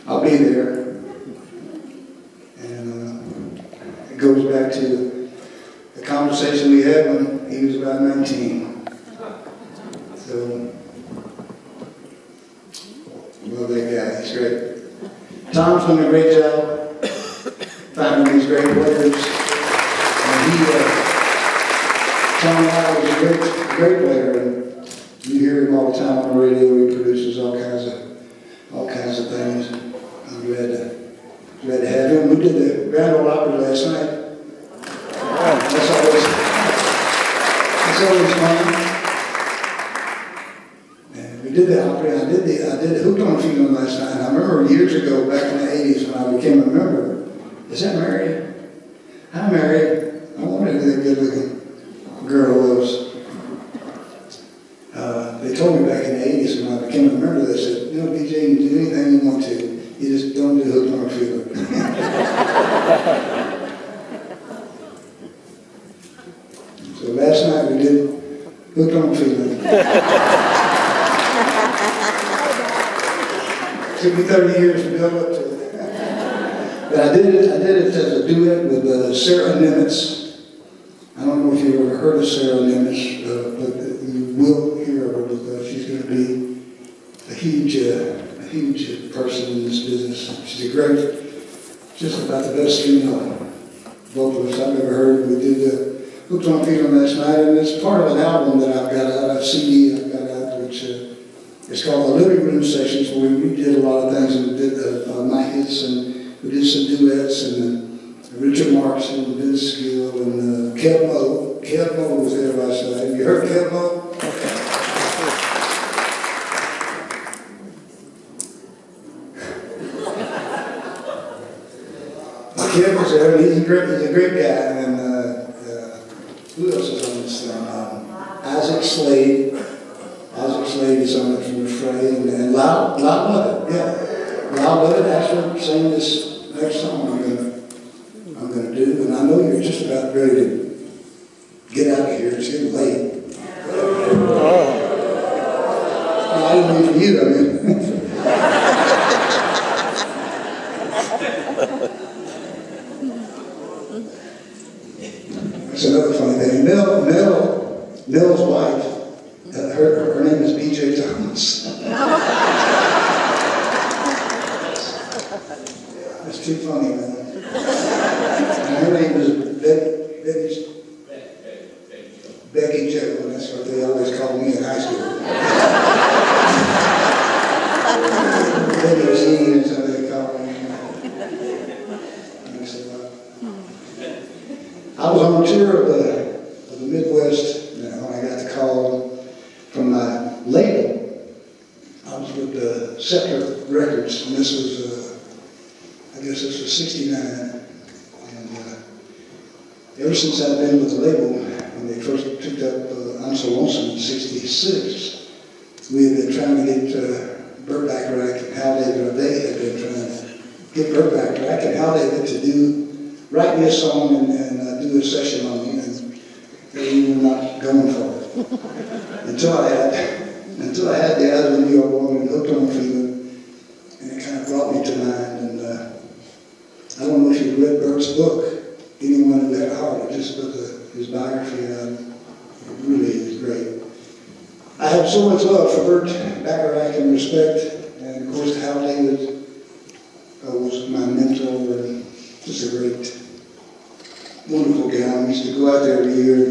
I'll be there. And it goes back to the conversation we had when he was about 19. So, love that guy, he's great. Tom's done a great job finding these great players. And Tom and I was a great player, and you hear him all the time on the radio. He produces all kinds of things. I'm glad to have him. We did the Grand Ole Opry last night. That's always fun. And we did the Opry. I did Hooked on Feeling last night. And I remember years ago, back in the 80s, when I became a member. Is that Mary? Hi, Mary. I wonder who that good-looking girl was. They told me back in the 80s when I became a member, they said, you know, BJ, you can do anything you want to. You just don't do Hooked on Feeling. So last night we did Hooked on Feeling. Took me 30 years to build up to it. But I did it as a duet with Sarah Nimitz. I don't know if you've ever heard of Sarah Nimitz, but you will hear of her because she's going to be a huge person in this business. She's just about the best female vocalist I've ever heard. We did Hooked on Feeling last night, and it's part of an album that I've got out, a CD I've got out, which it's called The Living Room Sessions, where we did a lot of things, and we did my hits, and we did some duets, and Richard Marx and Vince Gill and Kev Moe. Kev Moe was there last night. Have you heard Kev Moe? Kev was there, and he's a great guy. And who else is on this thing? Isaac Slade. Isaac Slade is on it from the Fray, and Loud Lovett. Yeah, Loud Lovett actually sang this next song I'm going to do, and I know you're just about ready to get out of here. It's getting late. I didn't mean for you, I mean. That's another funny thing. Nell's wife, her name is B.J. Thomas. That's too funny, man. And her name is Becky Jo, and that's what they always called me in high school. Becky Jean is what they call me. I was on a tour of the Midwest when I got the call from my label. I was with Scepter Records, and this was, I guess this was 69. And ever since I've been with the label, when they first picked up I'm So Lonesome in 66, we had been trying to get Burt Bacharach and Hal David, or they had been trying to get Burt Bacharach and Hal David to write me a song and do a session on me, and they were not going for it. Until I had the other New York woman Hooked on Feeling, and it kind of brought me to mind. And I don't know if you've read Burt's book, Anyone Who Had a Heart. I just put his biography out. It really is great. I have so much love for Burt Bacharach and respect, and of course Hal David was my mentor and just a great, wonderful guy. We used to go out there every year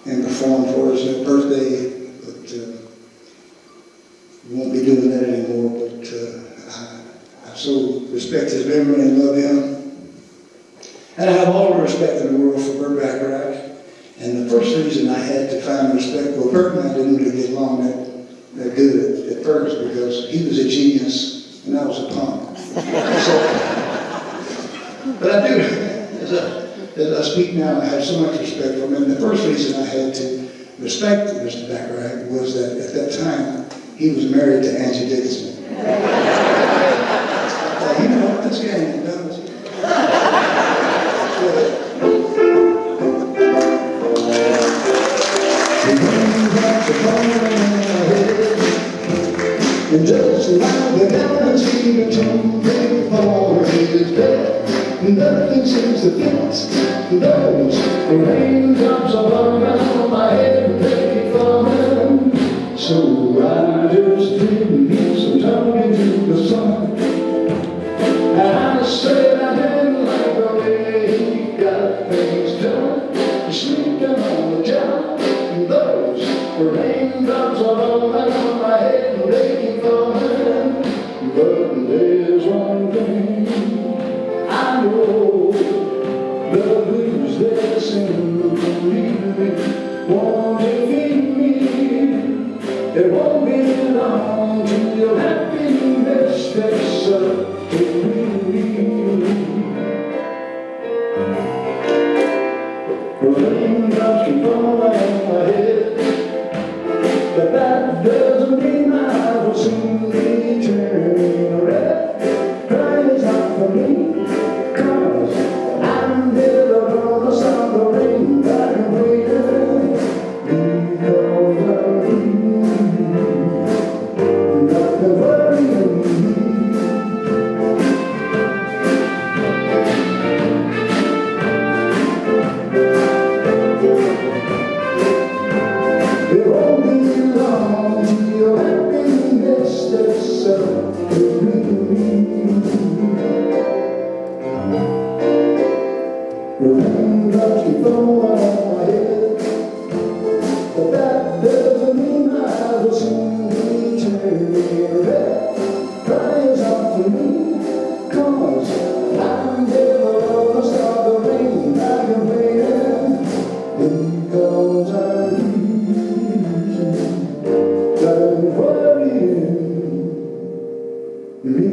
and perform for his birthday, but we won't be doing that anymore. But I so respect his memory and love him. And I have all the respect in the world for Burt Bacharach. And the first reason I had to find respect, well, Burt and I didn't really get along that good at first because he was a genius and I was a punk. But I do, as I speak now, I have so much respect for him. And the first reason I had to respect Mr. Bacharach was that at that time, he was married to Angie Dickinson. You know what this game does. And just like the diamonds see the toothache for his bed. Nothing seems to fit. Those raindrops are falling on my head and they keep falling. So I just didn't need some talking to the sun. And I said I didn't like the way he got things done. Sneaking on the job. Those raindrops are falling on my head and they keep falling. But there's one thing I know, the blues that sing me won't defeat me. It won't be long till your happiness steps up to me. Raindrops keep falling on my head, but that doesn't mean I will soon be turning red. Crying is not for me, 'cause I'm never gonna stop the rain like a waiter. Because of you, nothing worrying me. It won't be long till your happiness steps up to me. Raindrops keep falling on my head, but that doesn't mean I will soon be turning red. Crying's not for me, 'cause I'm never gonna stop the rain like a waiter. Because I'm don't worry me.